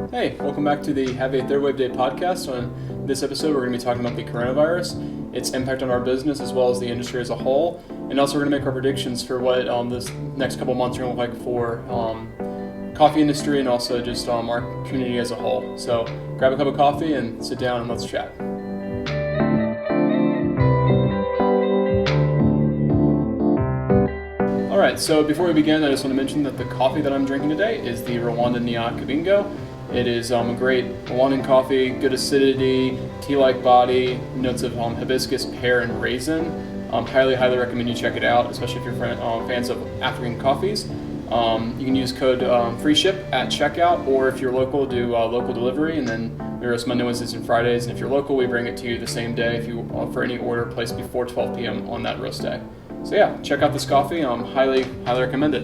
Hey, welcome back to the Have a Third Wave Day podcast. On this episode, we're going to be talking about the coronavirus, its impact on our business as well as the industry as a whole, and also we're going to make our predictions for what this next couple months are going to look like for coffee industry and also just our community as a whole. So grab a cup of coffee and sit down and let's chat. All right, so before we begin, I just want to mention that the coffee that I'm drinking today is the Rwanda Nya Kabingo. It is a great Rwandan coffee, good acidity, tea-like body, notes of hibiscus, pear, and raisin. Highly recommend you check it out, especially if you're fans of African coffees. You can use code FREESHIP at checkout, or if you're local, do local delivery, and then we roast Monday, Wednesdays, and Fridays. And if you're local, we bring it to you the same day if you for any order placed before 12 p.m. on that roast day. So yeah, check out this coffee. Highly recommend it.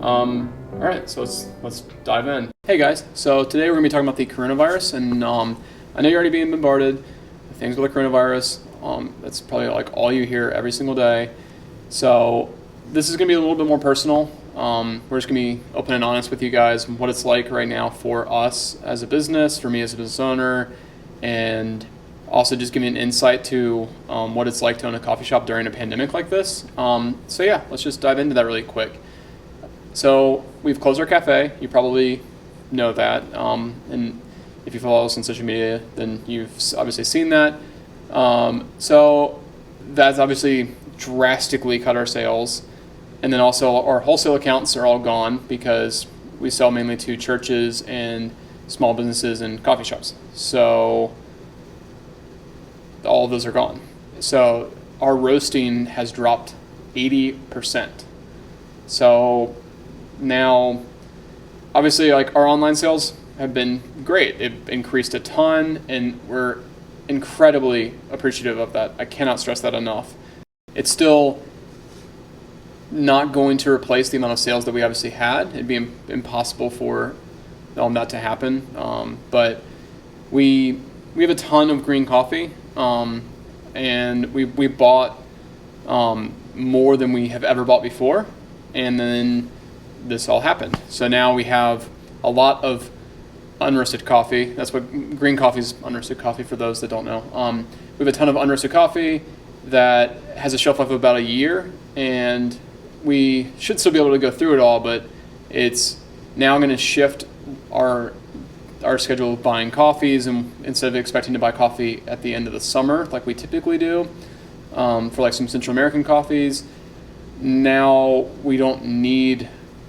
All right, so let's dive in. Hey guys, so today we're gonna be talking about the coronavirus, and I know you're already being bombarded with things with the coronavirus. That's probably like all you hear every single day. So this is gonna be a little bit more personal. We're just gonna be open and honest with you guys what it's like right now for us as a business, for me as a business owner, and also just give me an insight to what it's like to own a coffee shop during a pandemic like this. So yeah, let's just dive into that really quick. So we've closed our cafe. You probably know that. And if you follow us on social media, then you've obviously seen that. So that's obviously drastically cut our sales. And then also our wholesale accounts are all gone because we sell mainly to churches and small businesses and coffee shops. So all of those are gone. So our roasting has dropped 80%. So now, obviously, like our online sales have been great. It increased a ton, and we're incredibly appreciative of that. I cannot stress that enough. It's still not going to replace the amount of sales that we obviously had. It'd be impossible for that to happen. But we have a ton of green coffee, and we bought more than we have ever bought before, and then this all happened. So now we have a lot of unroasted coffee. That's what green coffee is, unroasted coffee for those that don't know. We have a ton of unroasted coffee that has a shelf life of about a year, and we should still be able to go through it all, but it's now going to shift our schedule of buying coffees, and instead of expecting to buy coffee at the end of the summer like we typically do for like some Central American coffees, now we don't need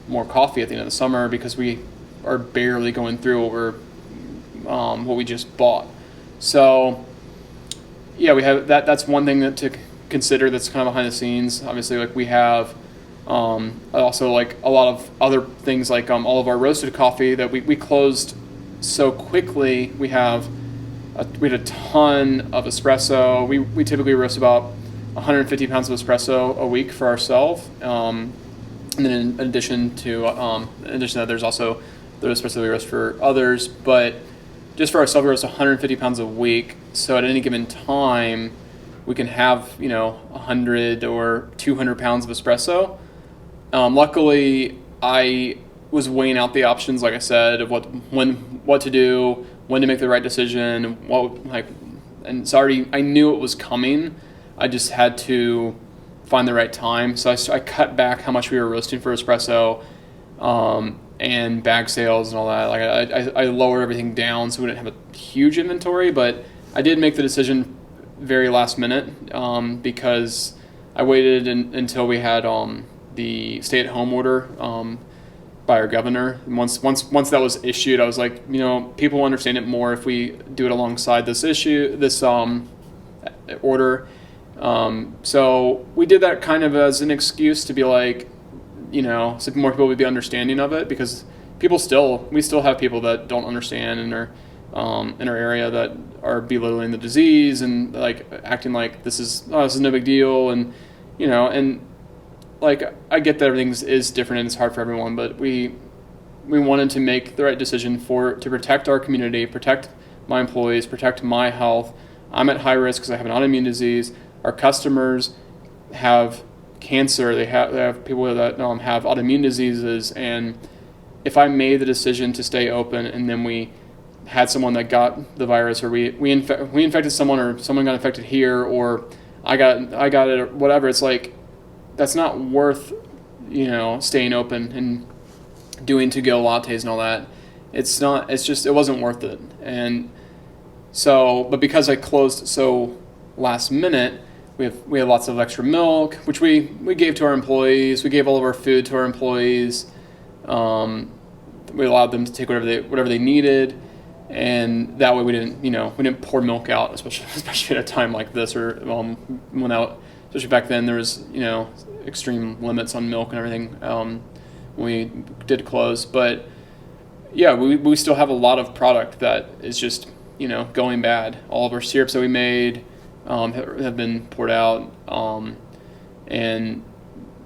more coffee at the end of the summer because we are barely going through what we just bought. So yeah, we have that's one thing that to consider that's kind of behind the scenes. Obviously, like we have also like a lot of other things like all of our roasted coffee that we closed so quickly. We had a ton of espresso. We typically roast about 150 pounds of espresso a week for ourselves. And then in addition to that, there's also the espresso we roast for others. But just for ourselves, we roast 150 pounds a week. So at any given time, we can have 100 or 200 pounds of espresso. Luckily, I was weighing out the options, like I said, of what to do, when to make the right decision, and so I knew it was coming. I just had to find the right time. So I cut back how much we were roasting for espresso and bag sales and all that. Like I lowered everything down so we didn't have a huge inventory, but I did make the decision very last minute because I waited until we had the stay-at-home order by our governor. And once that was issued, I was like, people will understand it more if we do it alongside this order. So we did that kind of as an excuse to be like, so more people would be understanding of it, because we still have people that don't understand and are in our area that are belittling the disease and like acting like this is no big deal, and and like I get that everything is different and it's hard for everyone, but we wanted to make the right decision to protect our community, protect my employees, protect my health. I'm at high risk because I have an autoimmune disease. Our customers have cancer. They have people that have autoimmune diseases, and if I made the decision to stay open and then we had someone that got the virus, or we infected someone, or someone got infected here, or I got it, or whatever. It's like, that's not worth, staying open and doing to-go lattes and all that. It wasn't worth it. And so, but because I closed so last minute, we have lots of extra milk, which we gave to our employees. We gave all of our food to our employees. We allowed them to take whatever they needed, and that way we didn't pour milk out, especially at a time like this, or especially back then there was extreme limits on milk and everything when we did close. But yeah, we still have a lot of product that is just going bad. All of our syrups that we made have been poured out, and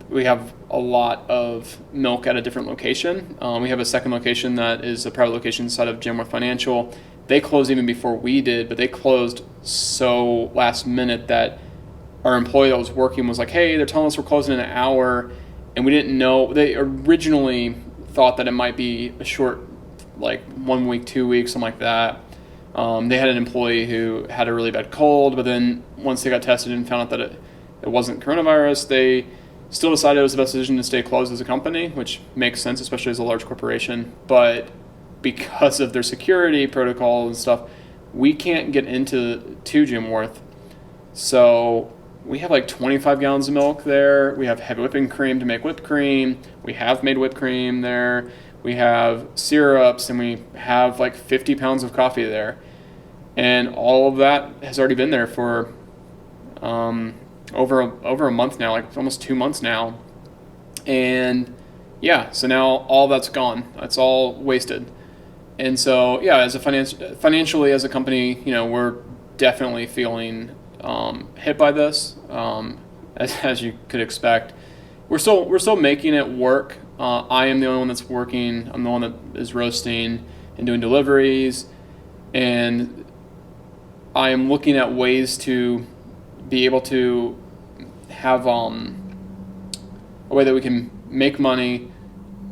we have a lot of milk at a different location. We have a second location that is a private location inside of Genworth Financial. They closed even before we did, but they closed so last minute that our employee that was working was like, hey, they're telling us we're closing in an hour, and we didn't know. They originally thought that it might be a short, like 1 week, 2 weeks, something like that. They had an employee who had a really bad cold, but then once they got tested and found out that it wasn't coronavirus, they still decided it was the best decision to stay closed as a company, which makes sense, especially as a large corporation. But because of their security protocol and stuff, we can't get into Genworth. So we have like 25 gallons of milk there. We have heavy whipping cream to make whipped cream. We have made whipped cream there. We have syrups, and we have like 50 pounds of coffee there. And all of that has already been there for over a month now, like almost 2 months now. And yeah, so now all that's gone. It's all wasted. And so yeah, as a financially as a company, we're definitely feeling hit by this, as you could expect. We're still making it work. I am the only one that's working. I'm the one that is roasting and doing deliveries, and I am looking at ways to be able to have a way that we can make money,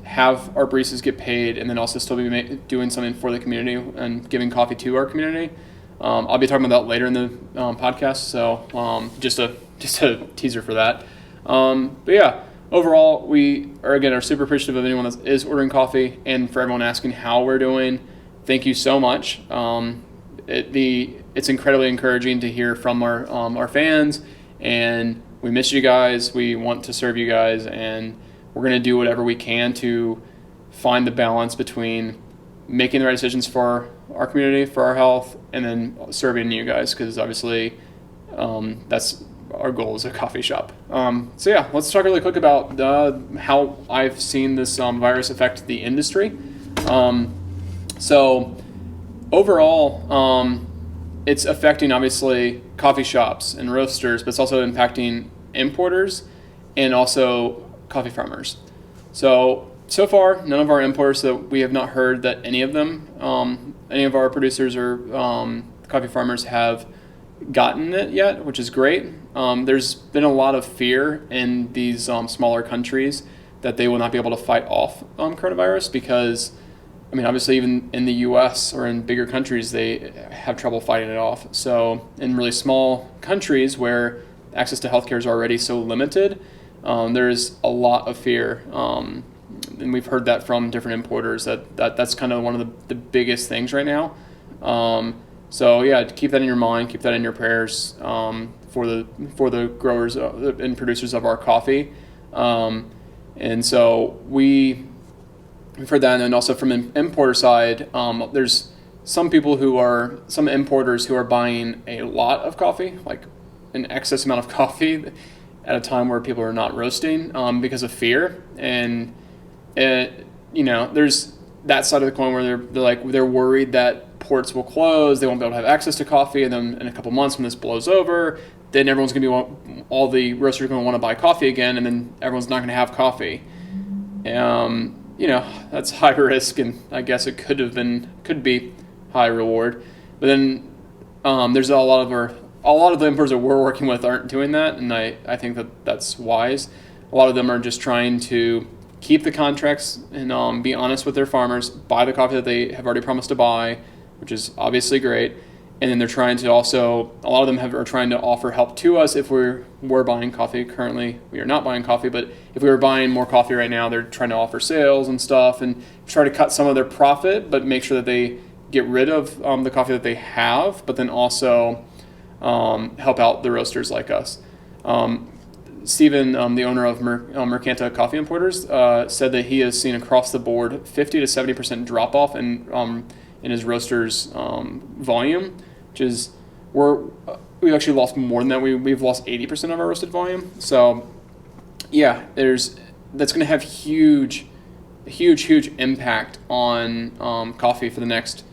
have our baristas get paid, and then also still be doing something for the community and giving coffee to our community. I'll be talking about that later in the podcast, so just a teaser for that. But yeah, overall, we are super appreciative of anyone that is ordering coffee, and for everyone asking how we're doing. Thank you so much. It's incredibly encouraging to hear from our fans, and we miss you guys. We want to serve you guys, and we're going to do whatever we can to find the balance between making the right decisions for our community, for our health, and then serving you guys, because obviously that's our goal as a coffee shop. So yeah, let's talk really quick about how I've seen this virus affect the industry. So overall, it's affecting obviously coffee shops and roasters, but it's also impacting importers and also coffee farmers. So far, none of our importers, that we have not heard that any of our producers or coffee farmers have gotten it yet, which is great. There's been a lot of fear in these smaller countries that they will not be able to fight off coronavirus, because obviously even in the US or in bigger countries, they have trouble fighting it off. So in really small countries where access to healthcare is already so limited, there's a lot of fear. And we've heard that from different importers that's kind of one of the biggest things right now. So yeah, keep that in your mind, keep that in your prayers for the growers and producers of our coffee. And so we've heard that, and then also from an importer side, there's some importers who are buying a lot of coffee, like an excess amount of coffee at a time where people are not roasting because of fear. And there's that side of the coin where they're worried that ports will close, they won't be able to have access to coffee, and then in a couple months when this blows over, then all the roasters are going to want to buy coffee again, and then everyone's not going to have coffee. That's high risk, and I guess it could be high reward. But then there's a lot of the importers that we're working with aren't doing that, and I think that's wise. A lot of them are just trying to keep the contracts and be honest with their farmers, buy the coffee that they have already promised to buy, which is obviously great. And then they're trying to also, a lot of them are trying to offer help to us if we're buying coffee. Currently, we are not buying coffee, but if we were buying more coffee right now, they're trying to offer sales and stuff and try to cut some of their profit, but make sure that they get rid of the coffee that they have, but then also help out the roasters like us. Stephen, the owner of Mercanta Coffee Importers, said that he has seen across the board 50 to 70% drop off in his roasters volume, which is we've actually lost more than that. We've lost 80% of our roasted volume. So yeah, that's going to have huge impact on coffee for the next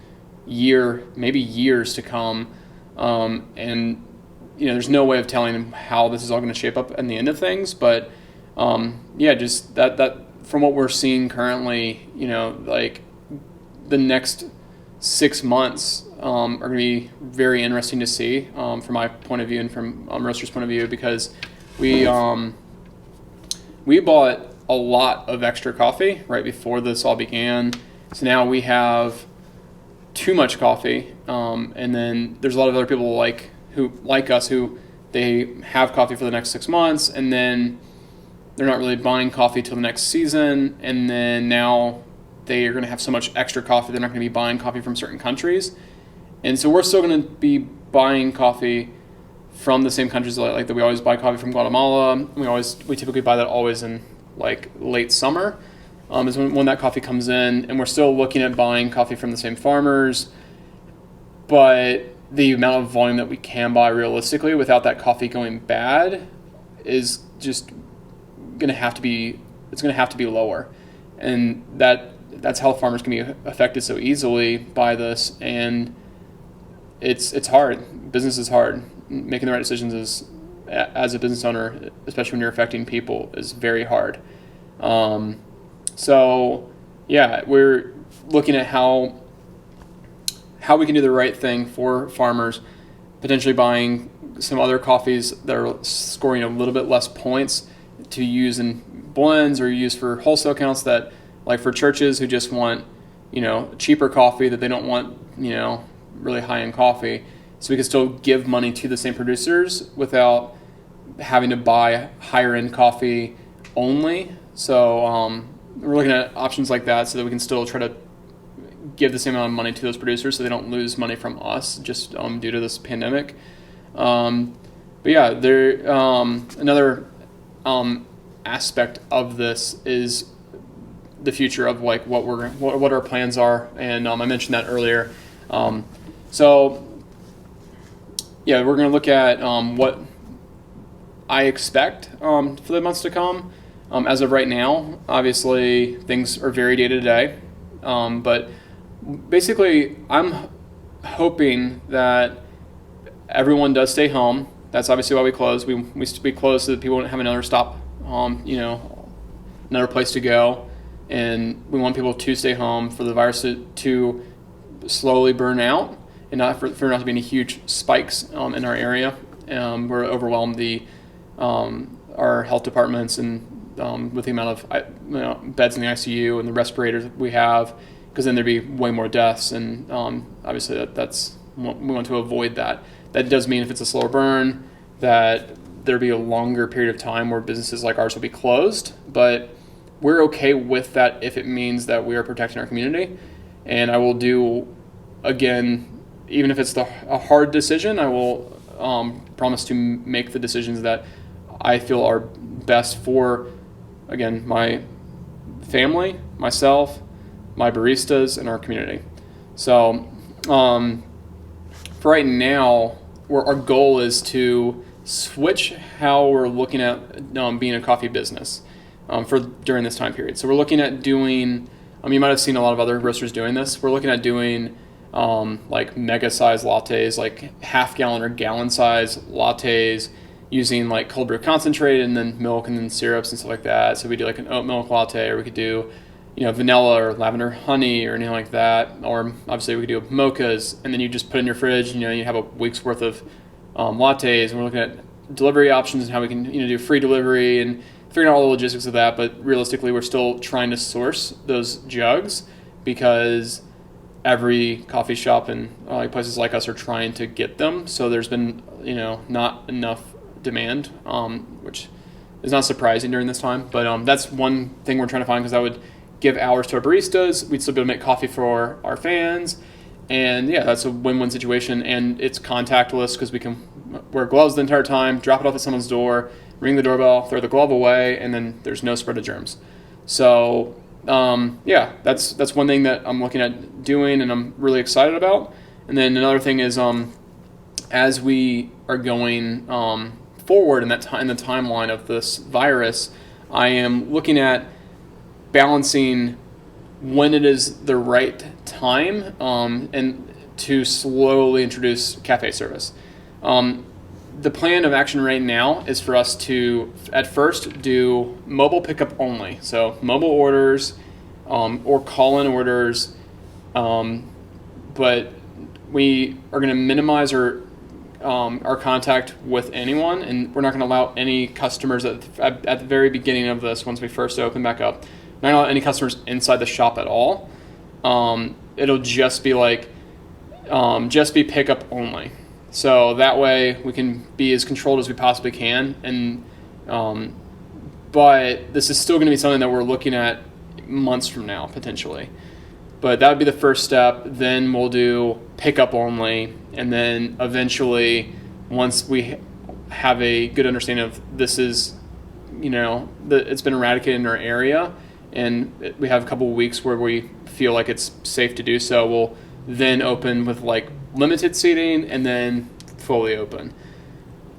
year, maybe years to come. And there's no way of telling how this is all going to shape up in the end of things. But just that from what we're seeing currently, like the next 6 months are going to be very interesting to see from my point of view and from Roaster's point of view, because we bought a lot of extra coffee right before this all began. So now we have too much coffee, and then there's a lot of other people like us who they have coffee for the next 6 months, and then they're not really buying coffee till the next season, and then now they are going to have so much extra coffee they're not going to be buying coffee from certain countries. And so we're still going to be buying coffee from the same countries, like that we always buy coffee from Guatemala. We typically buy that always in like late summer is when that coffee comes in, and we're still looking at buying coffee from the same farmers, but the amount of volume that we can buy realistically without that coffee going bad is just going to have to be lower. And that's how farmers can be affected so easily by this. And it's hard. Business is hard. Making the right decisions as a business owner, especially when you're affecting people, is very hard. So yeah, we're looking at how we can do the right thing for farmers, potentially buying some other coffees that are scoring a little bit less points to use in blends or use for wholesale accounts, that like for churches who just want, cheaper coffee, that they don't want, really high-end coffee. So we can still give money to the same producers without having to buy higher-end coffee only. So we're looking at options like that so that we can still try to give the same amount of money to those producers so they don't lose money from us just due to this pandemic. But yeah, another aspect of this is the future of like what our plans are, and I mentioned that earlier. So yeah, we're going to look at what I expect for the months to come. As of right now, obviously things are very day to day, but basically I'm hoping that everyone does stay home. That's obviously why we close. We close so that people don't have another stop, another place to go, and we want people to stay home for the virus to slowly burn out, and not for not to be any huge spikes in our area. We're overwhelmed our health departments and with the amount of beds in the ICU and the respirators we have, because then there'd be way more deaths, and obviously that's we want to avoid that. That does mean if it's a slower burn, that there'd be a longer period of time where businesses like ours will be closed, but we're okay with that if it means that we are protecting our community. And I will do, again, even if it's a hard decision, I will promise to make the decisions that I feel are best for, again, my family, myself, my baristas, and our community. So for right now, our goal is to switch how we're looking at being a coffee business during this time period. So we're looking at doing, you might have seen a lot of other roasters doing this. We're looking at doing like mega size lattes, like half-gallon or gallon-size lattes, using like cold brew concentrate and then milk and then syrups and stuff like that. So we do like an oat milk latte, or we could do vanilla or lavender honey or anything like that. Or obviously we could do mochas, and then you just put in your fridge, you have a week's worth of lattes. And we're looking at delivery options and how we can do free delivery and figuring out all the logistics of that. But realistically, we're still trying to source those jugs, because every coffee shop and like places like us are trying to get them. So there's been, not enough demand, which is not surprising during this time. But that's one thing we're trying to find, because that would give hours to our baristas. We'd still be able to make coffee for our fans. And yeah, that's a win-win situation. And it's contactless because we can wear gloves the entire time, drop it off at someone's door, ring the doorbell, throw the glove away, and then there's no spread of germs. So yeah, that's one thing that I'm looking at doing and I'm really excited about. And then another thing is as we are going forward in the timeline of this virus, I am looking at balancing when it is the right time and to slowly introduce cafe service. The plan of action right now is for us to, at first, do mobile pickup only. So mobile orders or call-in orders, but we are going to minimize our contact with anyone, and we're not going to allow any customers at the very beginning of this, once we first open back up, not going to allow any customers inside the shop at all. It'll just be just be pickup only. So that way we can be as controlled as we possibly can. And but this is still going to be something that we're looking at months from now, potentially. But that would be the first step. Then we'll do pickup only. And then eventually, once we have a good understanding of this is, it's been eradicated in our area, and we have a couple of weeks where we feel like it's safe to do so, we'll then open with limited seating and then fully open.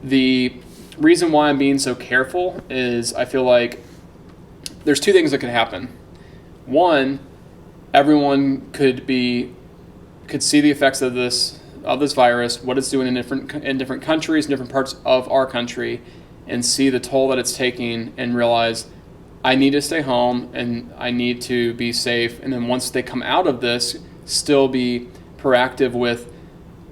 The reason why I'm being so careful is I feel like there's two things that could happen. One, everyone could see the effects of this virus, what it's doing in different countries, in different parts of our country, and see the toll that it's taking and realize I need to stay home and I need to be safe. And then once they come out of this, still be proactive with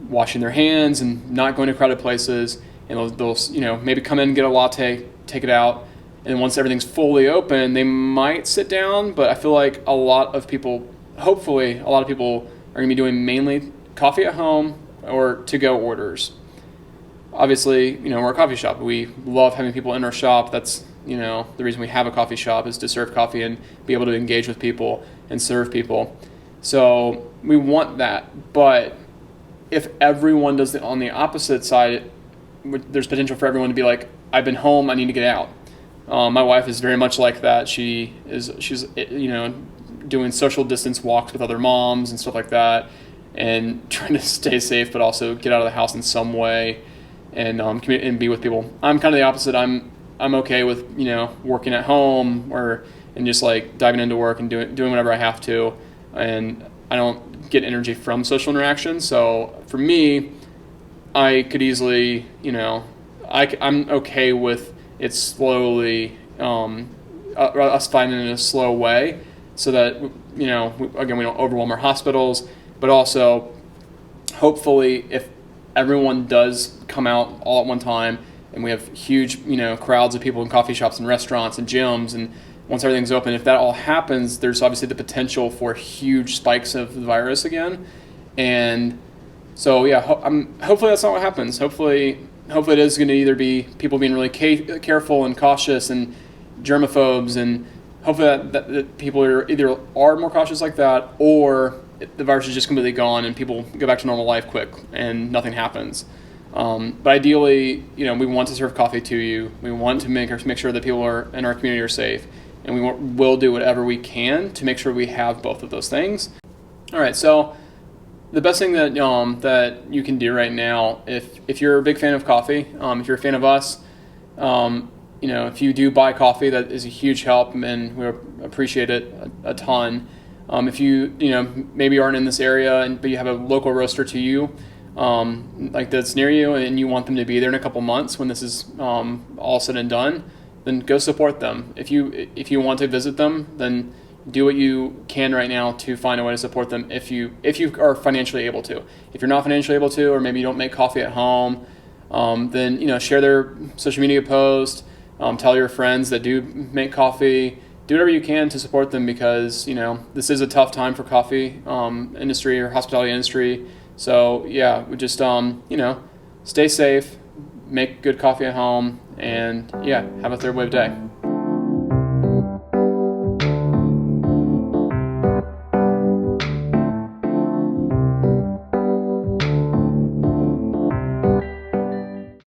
washing their hands and not going to crowded places. And they'll maybe come in and get a latte, take it out. And once everything's fully open, they might sit down. But I feel like hopefully a lot of people are going to be doing mainly coffee at home or to-go orders. Obviously, we're a coffee shop. We love having people in our shop. That's, the reason we have a coffee shop, is to serve coffee and be able to engage with people and serve people. So we want that. But if everyone does it on the opposite side, there's potential for everyone to be like, I've been home, I need to get out. My wife is very much like that. She's doing social distance walks with other moms and stuff like that, and trying to stay safe, but also get out of the house in some way and and be with people. I'm kind of the opposite. I'm okay with working at home and just diving into work and doing whatever I have to, and I don't get energy from social interaction. So for me, I could easily I'm okay with it slowly, us finding it in a slow way, so that again, we don't overwhelm our hospitals, but also hopefully if everyone does come out all at one time and we have huge crowds of people in coffee shops and restaurants and gyms, and once everything's open, if that all happens, there's obviously the potential for huge spikes of the virus again. And so yeah, hopefully that's not what happens. Hopefully it is going to either be people being really careful and cautious and germaphobes, and hopefully that people are more cautious like that, or the virus is just completely gone and people go back to normal life quick and nothing happens. But ideally, we want to serve coffee to you. We want to make sure that people in our community are safe, and we will do whatever we can to make sure we have both of those things. All right, so the best thing that you can do right now, if you're a big fan of coffee, if you're a fan of us, if you do buy coffee, that is a huge help, and we appreciate it a ton. If you maybe aren't in this area, but you have a local roaster to you, that's near you, and you want them to be there in a couple months when this is all said and done, then go support them. If you want to visit them, then do what you can right now to find a way to support them if you are financially able to. If you're not financially able to, or maybe you don't make coffee at home, then share their social media post, tell your friends that do make coffee, do whatever you can to support them, because this is a tough time for coffee industry or hospitality industry. So yeah, we just stay safe, make good coffee at home, and yeah, have a third wave day.